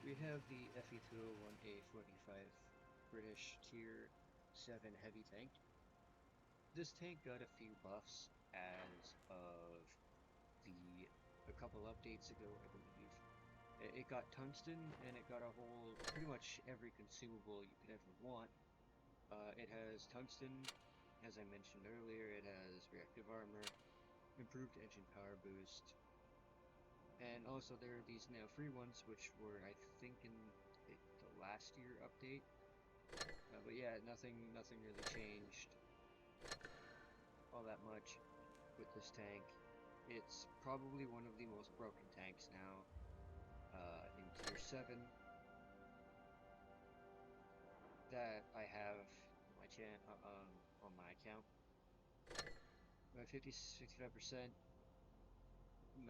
We have the FV201 A45 British Tier 7 heavy tank. This tank got a few buffs as of a couple updates ago, I believe. It got tungsten and it got a whole, pretty much every consumable you could ever want. It has tungsten, as I mentioned earlier, it has reactive armor, improved engine power boost, and also there are these now free ones, which were, I think, in the last year update. But yeah, nothing really changed all that much with this tank. It's probably one of the most broken tanks now in Tier 7 that I have on my account. 65%, 9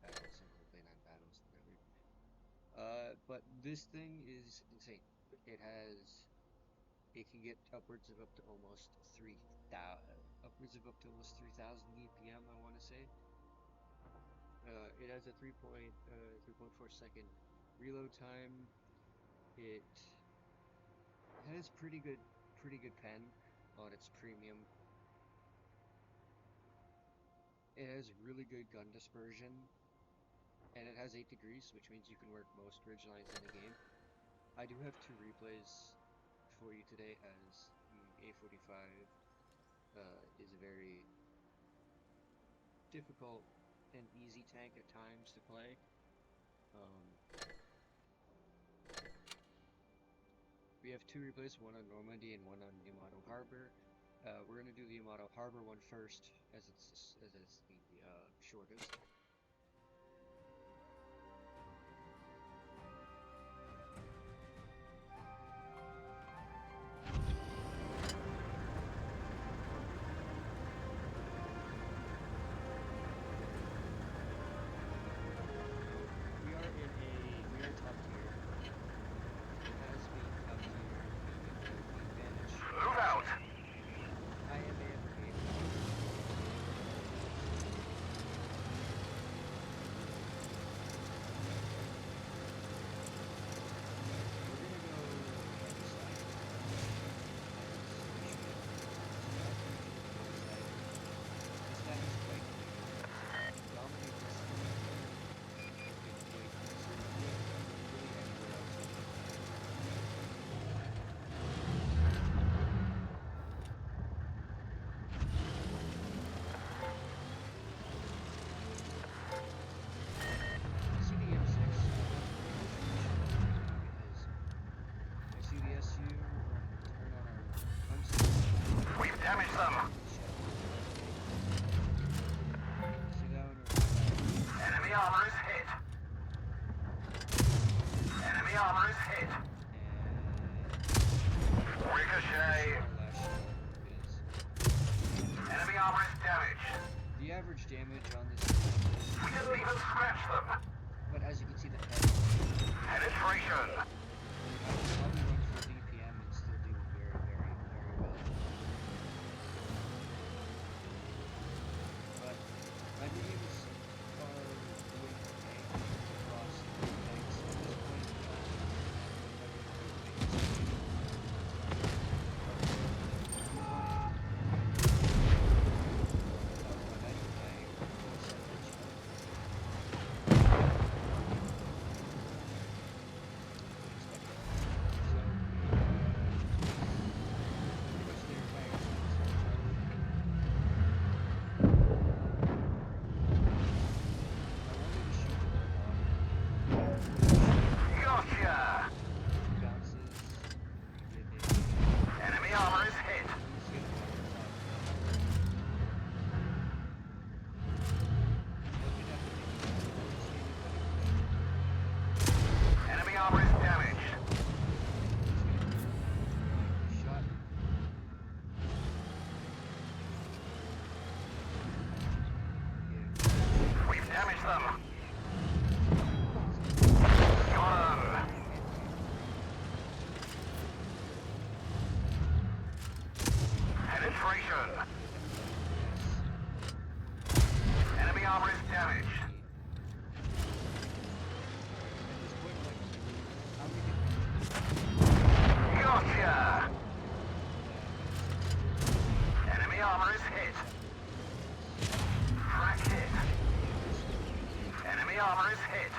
battles. I'm gonna play 9 battles. But this thing is insane. It can get upwards of up to almost 3,000 EPM, I want to say. It has a 3.4 second reload time. It has pretty good pen on its premium. It has really good gun dispersion, and it has 8 degrees, which means you can work most ridgelines in the game. I do have 2 replays for you today, as the A45 is a very difficult and easy tank at times to play. We have 2 replays, one on Normandy and one on Yamato Harbor. We're going to do the Yamato Harbor one first, as it's the shortest. We are top tier. It has been top tier. The advantage. Move out! I am AFK. We're gonna go heavy side. This map is quite big. Dominate this We've damaged them! Enemy armor is hit! Enemy armor is hit! Ricochet! Enemy armor is damaged! The average damage on this We didn't even scratch them! but as you can see, the pen Penetration! probably run full DPM and still do very well. But my videos are doing okay across the tanks at this point. armor is hit.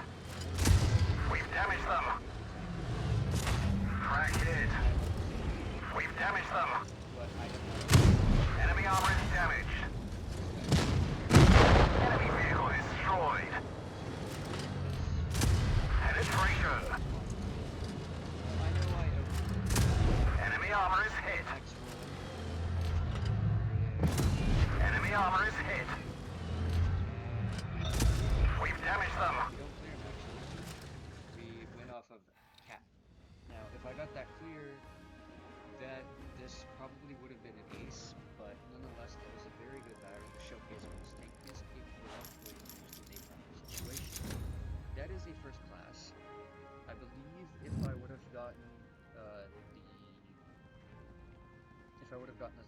We've damaged them. Track hit. We've damaged them. What I don't know. Enemy armor is damaged. Enemy vehicle destroyed. Penetration. I know I opened Enemy armor is hit. the next roll. Enemy armor is hit. We've damaged them. We don't clear much. We went off of cap. Now, if I got that clear, this probably would have been an ace, but nonetheless, that was a very good battle to showcase what this tank is capable of when used in a proper situation. That is a first class. I believe if I would have gotten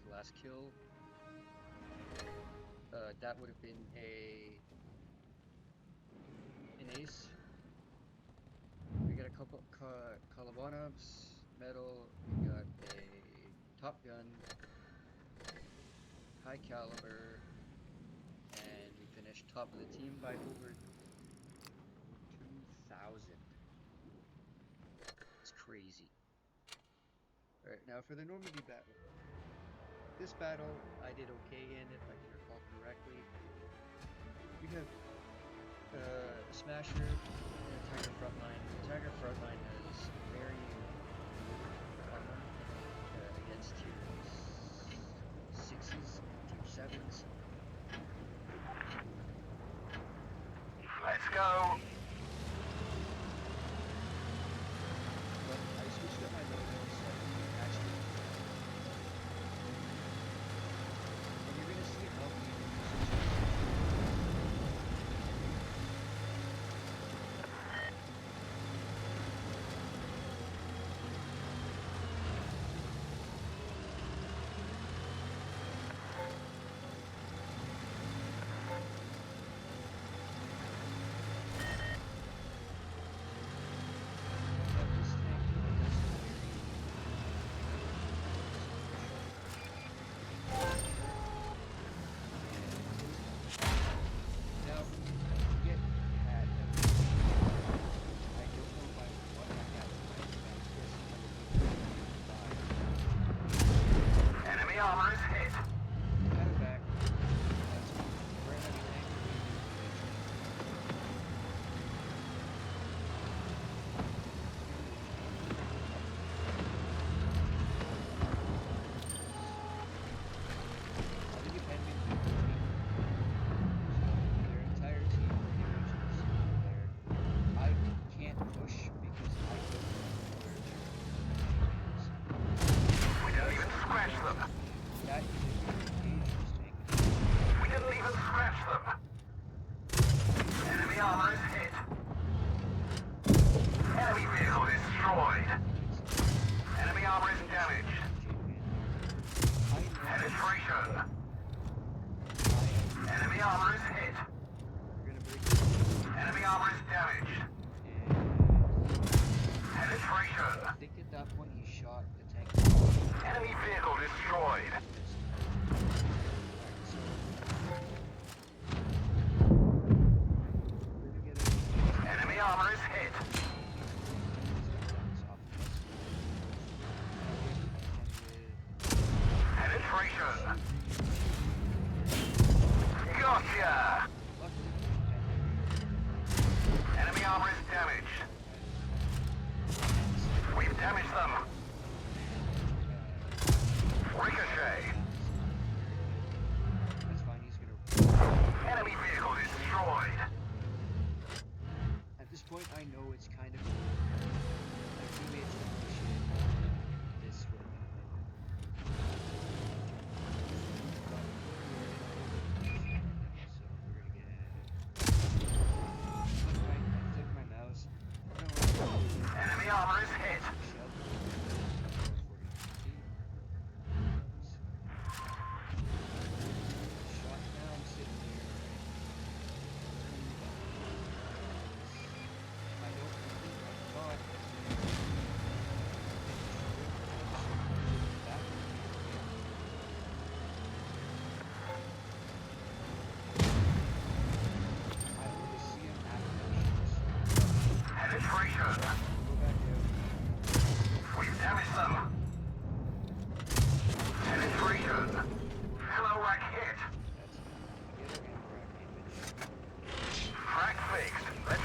the last kill, that would have been an ace. We got a couple Kalabanovs, metal, we got a Top Gun, high caliber, and we finished top of the team by over 2,000. It's crazy. Alright, now for the Normandy battle. This battle, I did okay in, if I can recall correctly. We have Smasher and Tiger Frontline. The Tiger Frontline has very armor against tier 6s, tier 7s. Let's go. But I switched up my logo so actually, and you're gonna see it help me in your situation.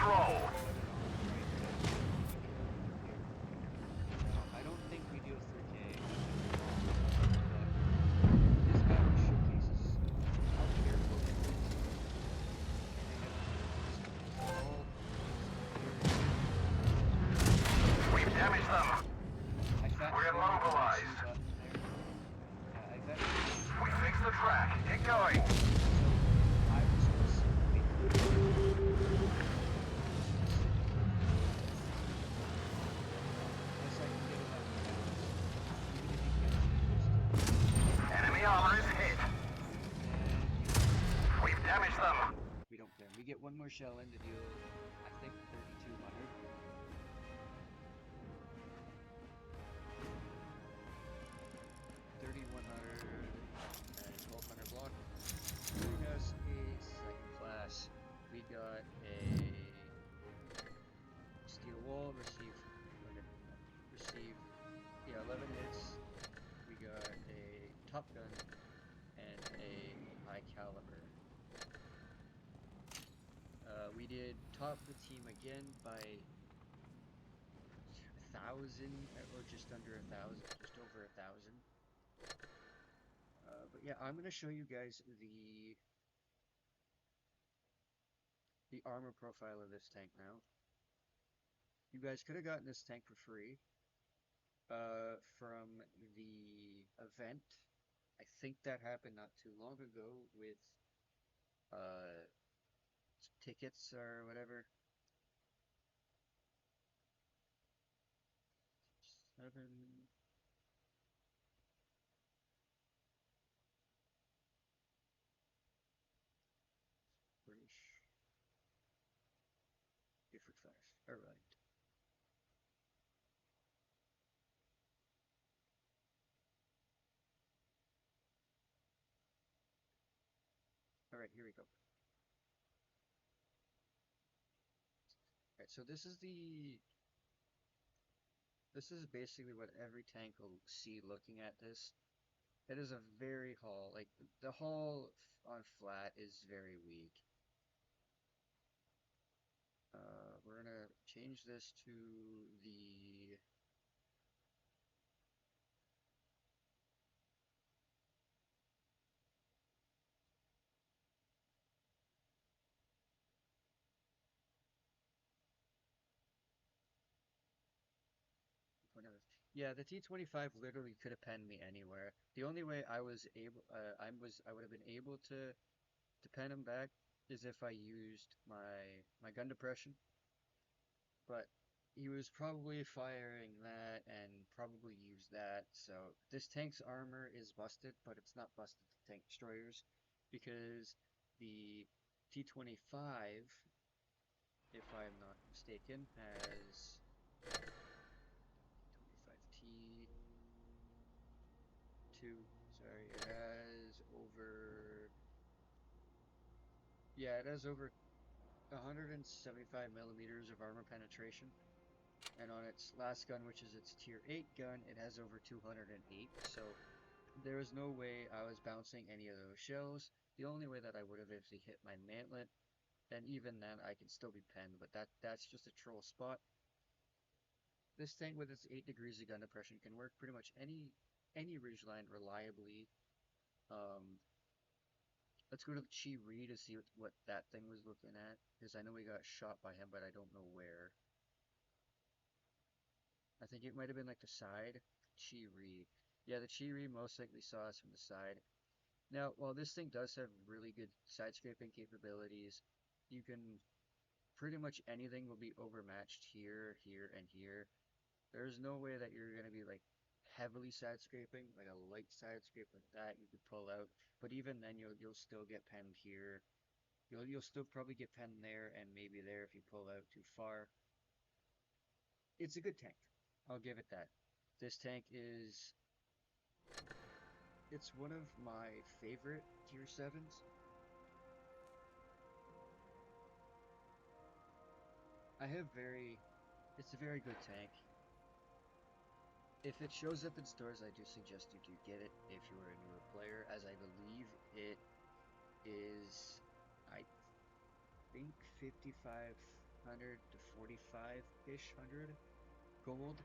Let's roll. Now, I don't think we do a 3K, but this map showcases how careful it is, and they never fail. It's all We've damaged them. I fat We're fingered the RC immobilized. button there. Yeah, I fat fingered the RC We button. fixed the track. Get going. So I was just waiting for it. Just sitting here, unless I can get enough rounds. Even if he kills me, we'll still win. Enemy armor is hit. And he misses. We've damaged them. We don't care. We get one more shell in to deal, I think, 3,200. 3,100 and 1,200 block. Giving us a second class. We got a steel wall, receive, yeah, 11 hits. We got a top gun and a high caliber. We did top the team again by 1,000 or just under 1,000, just over 1,000. But yeah, I'm gonna show you guys the armor profile of this tank now. You guys could have gotten this tank for free from the event. I think that happened not too long ago with tickets or whatever. 7 British A45. All right. All right, here we go. All right, so this is basically what every tank will see looking at this. It is a very hull, like the hull on flat is very weak. We're gonna change this to the yeah, the T25 literally could have penned me anywhere. The only way I was able, I would have been able to pen him back is if I used my gun depression. But he was probably firing that and probably used that. So this tank's armor is busted, but it's not busted to tank destroyers because the T25, if I'm not mistaken, has 25T2. Sorry, it has over. Yeah, it has over 175 millimeters of armor penetration. And on its last gun, which is its tier 8 gun, it has over 208. So there is no way I was bouncing any of those shells. The only way that I would have if he hit my mantlet, and even then I can still be penned, but that's just a troll spot. This thing with its 8 degrees of gun depression can work pretty much any ridgeline reliably. Um, let's go to the Chi Ri to see what that thing was looking at, because I know we got shot by him, but I don't know where. I think it might have been like the side. Chi Ri. Yeah, the Chi Ri most likely saw us from the side. Now, while this thing does have really good side scraping capabilities, you can pretty much anything will be overmatched here, here, and here. There's no way that you're gonna be like heavily side scraping, like a light side scrape like that you could pull out. But even then, you'll still get penned here. You'll still probably get penned there and maybe there if you pull out too far. It's a good tank. I'll give it that. This tank is it's one of my favorite tier 7s. It's a very good tank. If it shows up in stores, I do suggest you do get it if you are a newer player, as I believe it is, I think 55 100 to 45-ish hundred gold.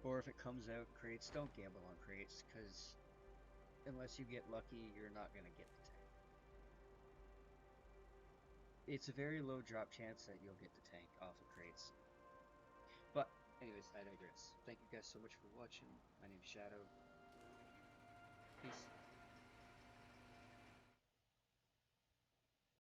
Or if it comes out crates, don't gamble on crates, because unless you get lucky, you're not going to get the tank. It's a very low drop chance that you'll get the tank off of crates. But anyways, I digress. Thank you guys so much for watching. My name's Shadow. Peace.